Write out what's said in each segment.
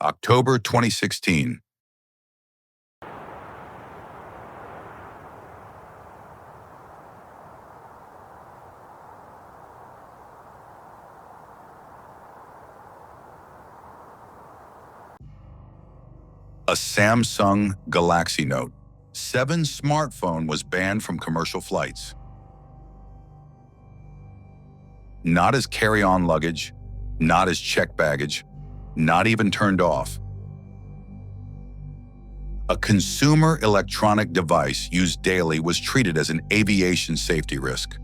October 2016. A Samsung Galaxy Note 7 smartphone was banned from commercial flights. Not as carry-on luggage, not as checked baggage, not even turned off. A consumer electronic device used daily was treated as an aviation safety risk.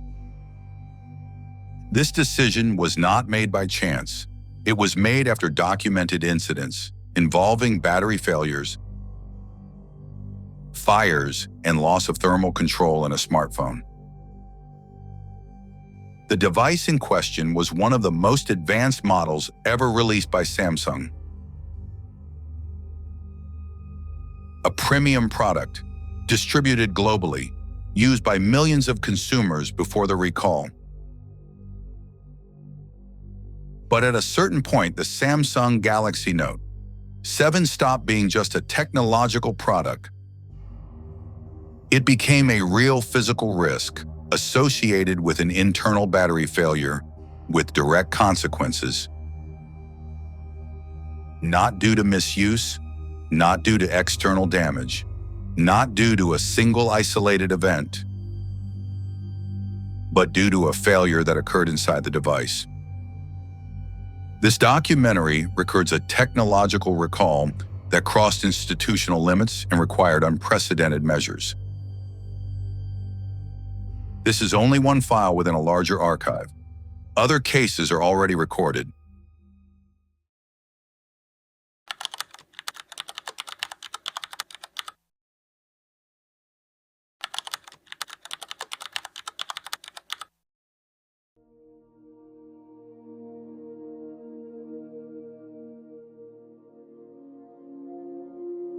This decision was not made by chance. It was made after documented incidents involving battery failures, fires, and loss of thermal control in a smartphone. The device in question was one of the most advanced models ever released by Samsung. A premium product, distributed globally, used by millions of consumers before the recall. But at a certain point, the Samsung Galaxy Note 7 stopped being just a technological product. It became a real physical risk associated with an internal battery failure with direct consequences. Not due to misuse, not due to external damage, not due to a single isolated event, but due to a failure that occurred inside the device. This documentary records a technological recall that crossed institutional limits and required unprecedented measures. This is only one file within a larger archive. Other cases are already recorded.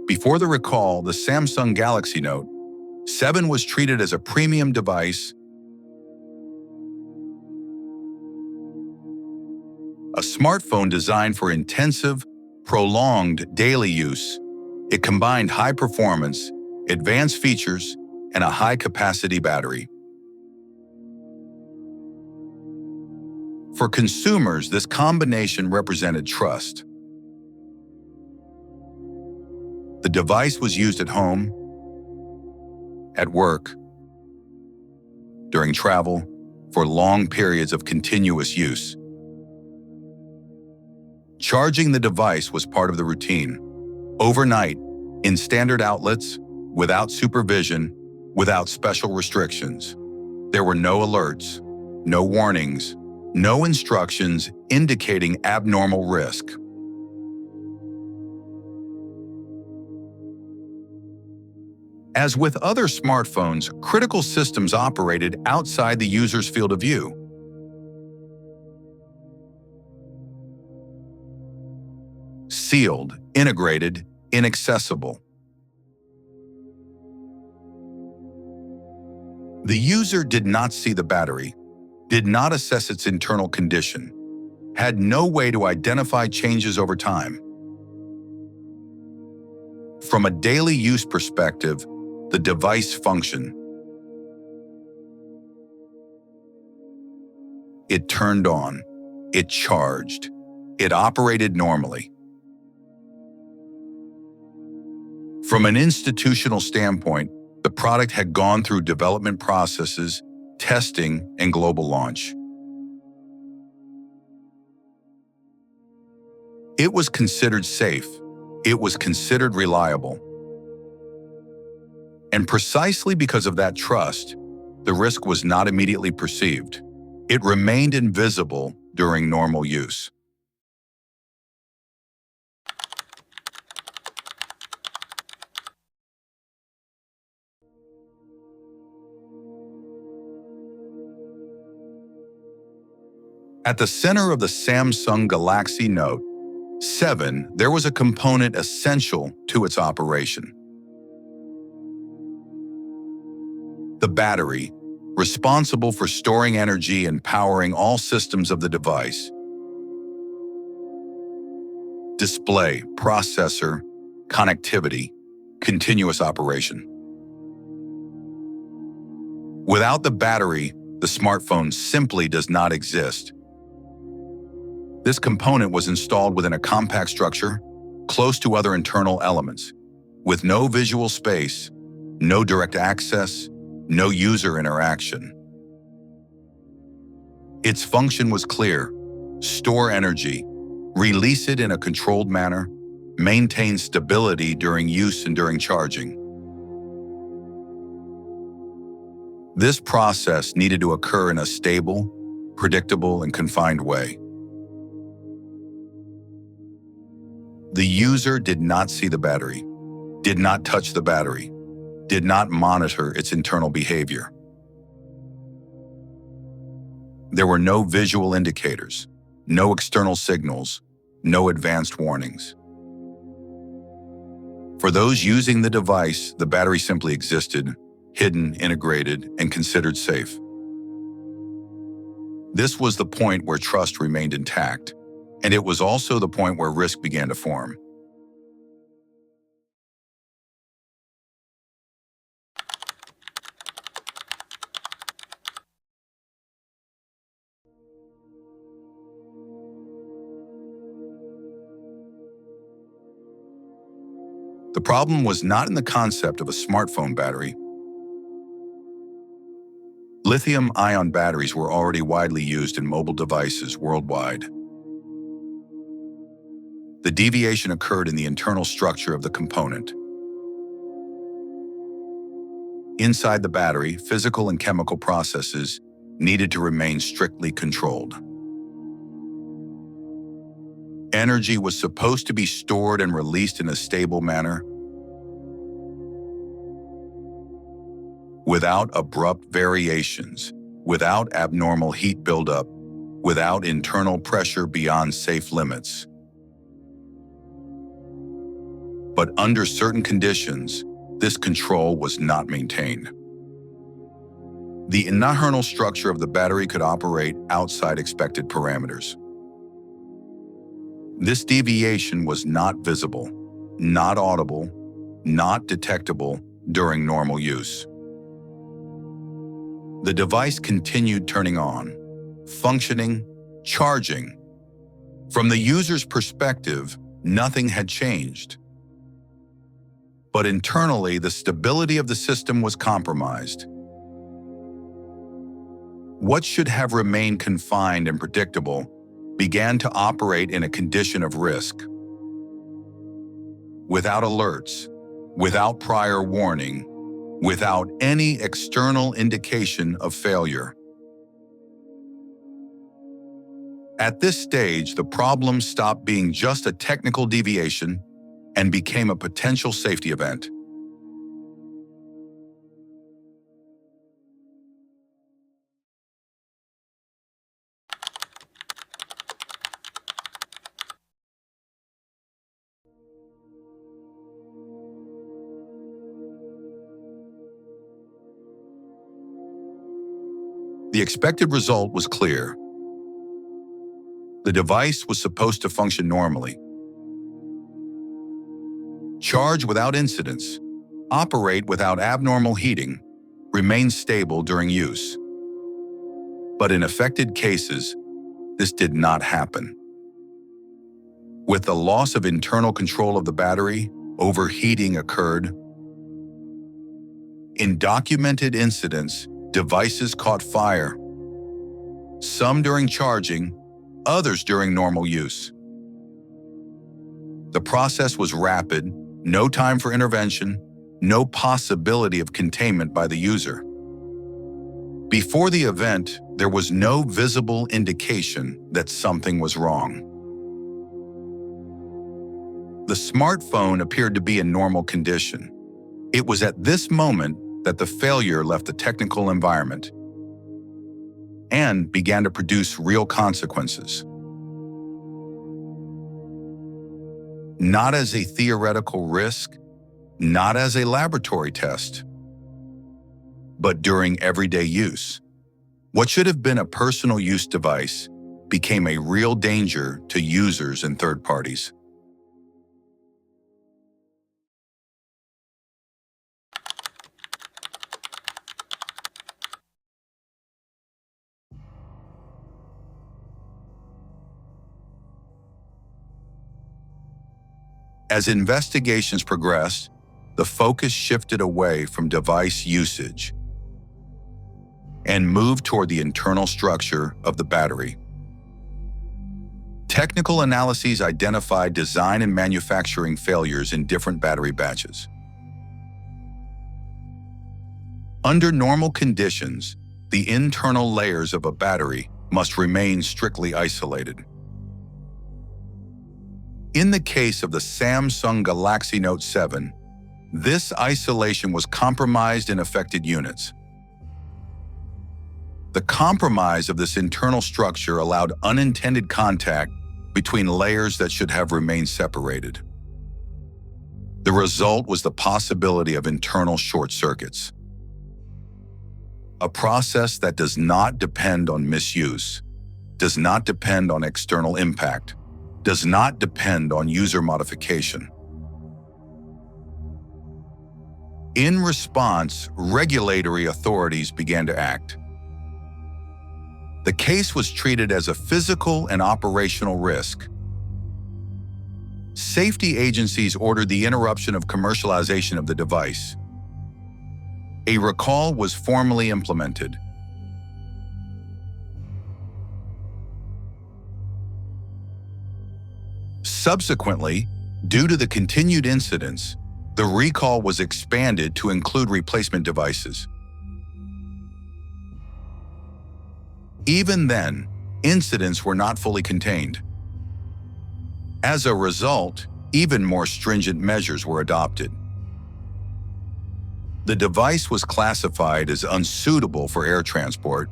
Before the recall, the Samsung Galaxy Note 7 was treated as a premium device, a smartphone designed for intensive, prolonged daily use. It combined high performance, advanced features, and a high-capacity battery. For consumers, this combination represented trust. The device was used at home, at work, during travel, for long periods of continuous use. Charging the device was part of the routine. Overnight, in standard outlets, without supervision, without special restrictions. There were no alerts, no warnings, no instructions indicating abnormal risk. As with other smartphones, critical systems operated outside the user's field of view. Sealed, integrated, inaccessible. The user did not see the battery, did not assess its internal condition, had no way to identify changes over time. From a daily use perspective, the device functioned. It turned on, it charged, it operated normally. From an institutional standpoint, the product had gone through development processes, testing, and global launch. It was considered safe. It was considered reliable. And precisely because of that trust, the risk was not immediately perceived. It remained invisible during normal use. At the center of the Samsung Galaxy Note 7, there was a component essential to its operation. The battery, responsible for storing energy and powering all systems of the device. display, processor, connectivity, continuous operation. Without the battery, the smartphone simply does not exist. This component was installed within a compact structure, close to other internal elements, with no visual space, no direct access, no user interaction. Its function was clear: store energy, release it in a controlled manner, maintain stability during use and during charging. This process needed to occur in a stable, predictable, and confined way. The user did not see the battery, did not touch the battery, did not monitor its internal behavior. There were no visual indicators, no external signals, no advanced warnings. For those using the device, the battery simply existed, hidden, integrated, and considered safe. This was the point where trust remained intact, and it was also the point where risk began to form. The problem was not in the concept of a smartphone battery. Lithium-ion batteries were already widely used in mobile devices worldwide. The deviation occurred in the internal structure of the component. Inside the battery, physical and chemical processes needed to remain strictly controlled. Energy was supposed to be stored and released in a stable manner, without abrupt variations, without abnormal heat buildup, without internal pressure beyond safe limits. But under certain conditions, this control was not maintained. The internal structure of the battery could operate outside expected parameters. This deviation was not visible, not audible, not detectable during normal use. The device continued turning on, functioning, charging. From the user's perspective, nothing had changed. But internally, the stability of the system was compromised. What should have remained confined and predictable began to operate in a condition of risk. Without alerts, without prior warning, without any external indication of failure. At this stage, the problem stopped being just a technical deviation and became a potential safety event. The expected result was clear. The device was supposed to function normally, charge without incidents, operate without abnormal heating, remain stable during use. But in affected cases, this did not happen. With the loss of internal control of the battery, overheating occurred. In documented incidents, devices caught fire, some during charging, others during normal use. The process was rapid, no time for intervention, no possibility of containment by the user. Before the event, there was no visible indication that something was wrong. The smartphone appeared to be in normal condition. It was at this moment that the failure left the technical environment and began to produce real consequences. Not as a theoretical risk, not as a laboratory test, but during everyday use. What should have been a personal use device became a real danger to users and third parties. As investigations progressed, the focus shifted away from device usage and moved toward the internal structure of the battery. Technical analyses identified design and manufacturing failures in different battery batches. Under normal conditions, the internal layers of a battery must remain strictly isolated. In the case of the Samsung Galaxy Note 7, this isolation was compromised in affected units. The compromise of this internal structure allowed unintended contact between layers that should have remained separated. The result was the possibility of internal short circuits, a process that does not depend on misuse, does not depend on external impact, does not depend on user modification. In response, regulatory authorities began to act. The case was treated as a physical and operational risk. Safety agencies ordered the interruption of commercialization of the device. A recall was formally implemented. Subsequently, due to the continued incidents, the recall was expanded to include replacement devices. Even then, incidents were not fully contained. As a result, even more stringent measures were adopted. The device was classified as unsuitable for air transport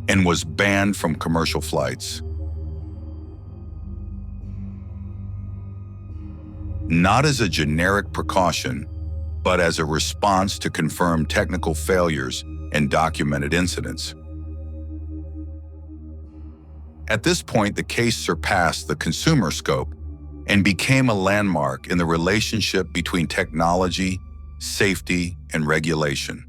and was banned from commercial flights. Not as a generic precaution, but as a response to confirmed technical failures and documented incidents. At this point, the case surpassed the consumer scope and became a landmark in the relationship between technology, safety, and regulation.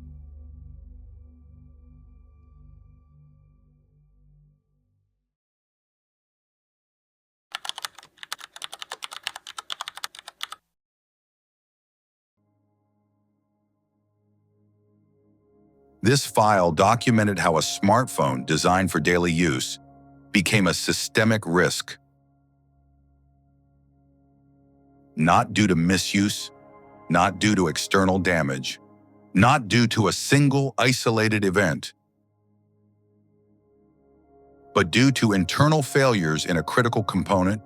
This file documented how a smartphone designed for daily use became a systemic risk, not due to misuse, not due to external damage, not due to a single isolated event, but due to internal failures in a critical component,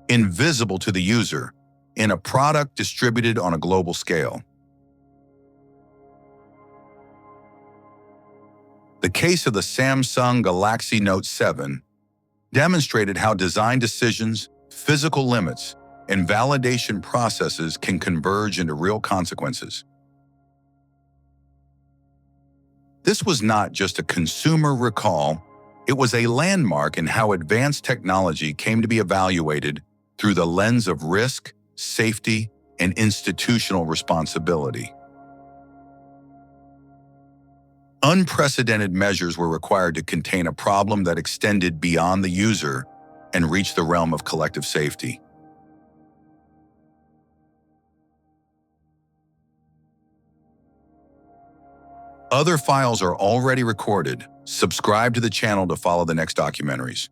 invisible to the user, in a product distributed on a global scale. The case of the Samsung Galaxy Note 7 demonstrated how design decisions, physical limits, and validation processes can converge into real consequences. This was not just a consumer recall, it was a landmark in how advanced technology came to be evaluated through the lens of risk, safety, and institutional responsibility. Unprecedented measures were required to contain a problem that extended beyond the user and reached the realm of collective safety. Other files are already recorded. Subscribe to the channel to follow the next documentaries.